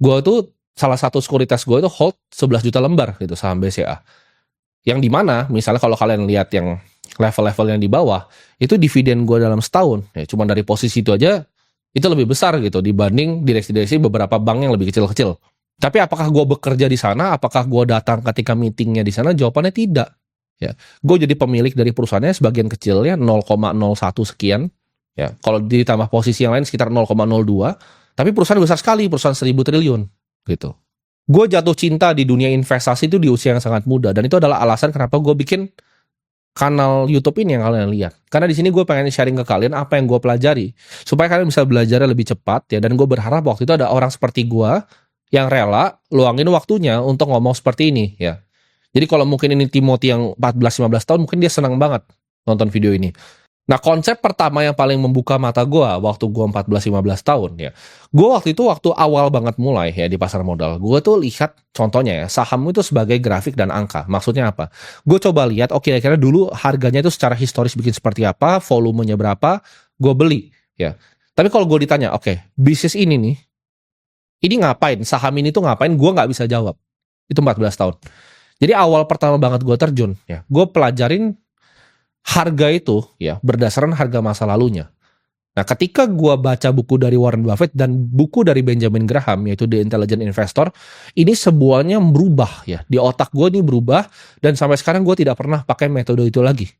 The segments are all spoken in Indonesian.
Gue tuh salah satu sekuritas gue itu hold 11 juta lembar gitu saham BCA. Yang dimana misalnya kalau kalian lihat yang level-level yang di bawah, itu dividen gue dalam setahun, ya cuma dari posisi itu aja, itu lebih besar gitu dibanding direksi-direksi beberapa bank yang lebih kecil-kecil. Tapi apakah gue bekerja di sana, apakah gue datang ketika meetingnya di sana, jawabannya tidak. Ya, gue jadi pemilik dari perusahaannya sebagian kecilnya 0,01 sekian, ya kalau ditambah posisi yang lain sekitar 0,02, tapi perusahaan besar sekali, perusahaan 1.000 triliun gitu. Gue jatuh cinta di dunia investasi itu di usia yang sangat muda, dan itu adalah alasan kenapa gue bikin kanal YouTube ini yang kalian lihat. Karena di sini gue pengen sharing ke kalian apa yang gue pelajari, supaya kalian bisa belajar lebih cepat ya. Dan gue berharap waktu itu ada orang seperti gue yang rela luangin waktunya untuk ngomong seperti ini ya. Jadi kalau mungkin ini Timothy yang 14-15 tahun, mungkin dia senang banget nonton video ini. Nah, konsep pertama yang paling membuka mata gue waktu gue 14-15 tahun ya. Gue waktu awal banget mulai ya di pasar modal. Gue tuh lihat contohnya ya, saham itu sebagai grafik dan angka. Maksudnya apa? Gue coba lihat, oke, kira-kira dulu harganya itu secara historis bikin seperti apa, volumenya berapa, gue beli ya. Tapi kalau gue ditanya, oke, bisnis ini ngapain? Saham ini tuh ngapain? Gue nggak bisa jawab. Itu 14 tahun. Jadi awal pertama banget gue terjun ya, gue pelajarin harga itu ya berdasarkan harga masa lalunya. Nah, ketika gue baca buku dari Warren Buffett dan buku dari Benjamin Graham yaitu The Intelligent Investor, ini semuanya berubah ya. Di otak gue ini berubah dan sampai sekarang gue tidak pernah pakai metode itu lagi.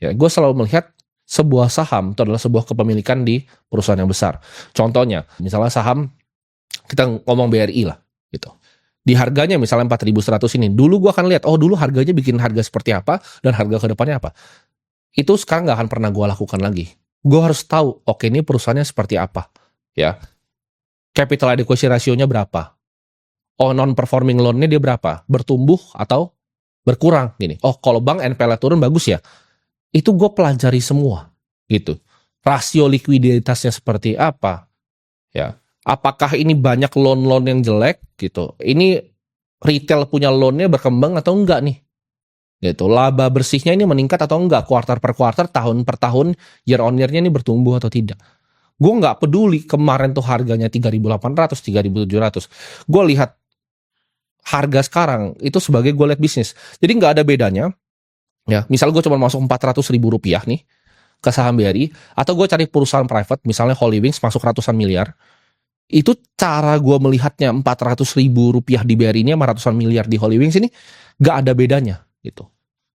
Ya, gue selalu melihat sebuah saham itu adalah sebuah kepemilikan di perusahaan yang besar. Contohnya, misalnya saham kita ngomong BRI lah gitu. Di harganya misalnya 4.100 ini, dulu gue akan lihat, oh dulu harganya bikin harga seperti apa dan harga ke depannya apa. Itu sekarang nggak akan pernah gue lakukan lagi. Gue harus tahu, oke ini perusahaannya seperti apa, ya. Capital adequacy ratio-nya berapa? Oh, non-performing loan-nya dia berapa? Bertumbuh atau berkurang? Gini. Oh, kalau bank NPL turun bagus ya. Itu gue pelajari semua, gitu. Rasio likuiditasnya seperti apa, ya. Apakah ini banyak loan-loan yang jelek, gitu. Ini retail punya loan-nya berkembang atau enggak nih? Gitu. Laba bersihnya ini meningkat atau enggak, kuartal per kuartal, tahun per tahun, year on year-nya ini bertumbuh atau tidak. Gue nggak peduli kemarin tuh harganya 3.800, 3.700. Gue lihat harga sekarang itu sebagai gue lihat bisnis. Jadi nggak ada bedanya. Ya, misal gue cuma masuk 400.000 rupiah nih ke saham BRI, atau gue cari perusahaan private, misalnya Holy Wings masuk ratusan miliar. Itu cara gue melihatnya 400.000 rupiah di BRI ini sama ratusan miliar di Holy Wings ini nggak ada bedanya. Gitu.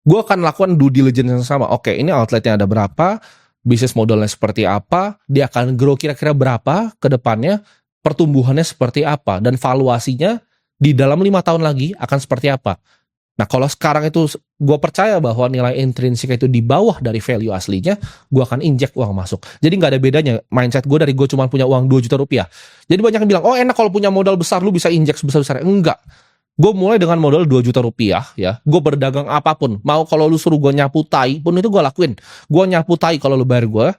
Gue akan lakukan due diligence yang sama. Oke, ini outletnya ada berapa, bisnis modelnya seperti apa, dia akan grow kira-kira berapa ke depannya, pertumbuhannya seperti apa, dan valuasinya di dalam 5 tahun lagi akan seperti apa. Nah, kalau sekarang itu gue percaya bahwa nilai intrinsik itu di bawah dari value aslinya, gue akan injek uang masuk. Jadi nggak ada bedanya mindset gue dari gue cuma punya uang 2 juta rupiah. Jadi banyak yang bilang, oh enak kalau punya modal besar, lu bisa injek sebesar-besar. Enggak. Gue mulai dengan modal 2 juta rupiah ya. Gue berdagang apapun. Mau kalau lu suruh gue nyapu tai pun itu gue lakuin. Gue nyapu tai kalau lu bayar gue.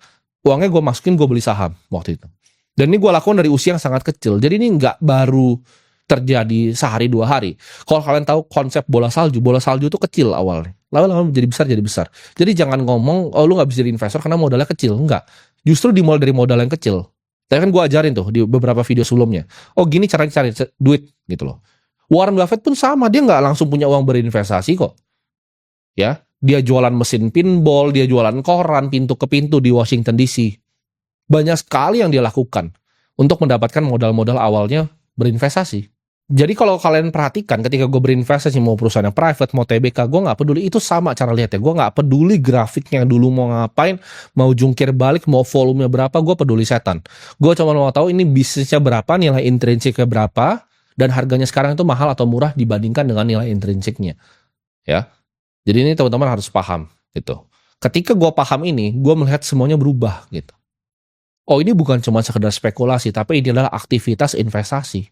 Uangnya gue masukin, gue beli saham waktu itu. Dan ini gue lakukan dari usia yang sangat kecil. Jadi ini nggak baru terjadi sehari 2 hari. Kalau kalian tahu konsep bola salju itu kecil awalnya. Lalu jadi besar. Jadi jangan ngomong, oh lu nggak bisa jadi investor karena modalnya kecil. Enggak. Justru dimulai dari modal yang kecil. Tapi kan gue ajarin tuh di beberapa video sebelumnya. Oh gini cara cari duit gitu loh. Warren Buffett pun sama, dia nggak langsung punya uang berinvestasi kok. Ya, dia jualan mesin pinball, dia jualan koran pintu ke pintu di Washington DC. Banyak sekali yang dia lakukan untuk mendapatkan modal-modal awalnya berinvestasi. Jadi kalau kalian perhatikan ketika gue berinvestasi mau perusahaan yang private, mau TBK, gue nggak peduli, itu sama cara lihatnya. Gue nggak peduli grafiknya dulu mau ngapain, mau jungkir balik, mau volumenya berapa, gue peduli setan. Gue cuma mau tahu ini bisnisnya berapa, nilai intrinsiknya berapa, dan harganya sekarang itu mahal atau murah dibandingkan dengan nilai intrinsiknya. Ya. Jadi ini teman-teman harus paham gitu. Ketika gue paham ini, gue melihat semuanya berubah gitu. Oh, ini bukan cuma sekedar spekulasi, tapi ini adalah aktivitas investasi.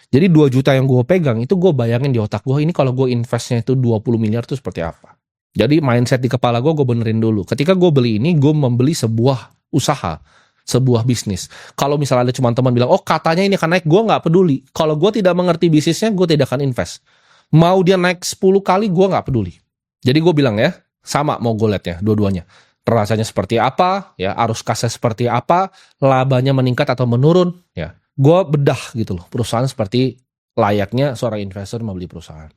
Jadi 2 juta yang gue pegang itu gue bayangin di otak gue, ini kalau gue investnya itu 20 miliar itu seperti apa. Jadi mindset di kepala gue benerin dulu. Ketika gue beli ini, gue membeli sebuah usaha, sebuah bisnis. Kalau misalnya ada cuma teman bilang, oh katanya ini akan naik, gue nggak peduli. Kalau gue tidak mengerti bisnisnya, gue tidak akan invest. Mau dia naik 10 kali, gue nggak peduli. Jadi gue bilang ya, sama mau gue liatnya, dua-duanya. Rasanya seperti apa, ya arus kasnya seperti apa, labanya meningkat atau menurun, ya. gue bedah gitu loh perusahaan seperti layaknya seorang investor membeli perusahaan.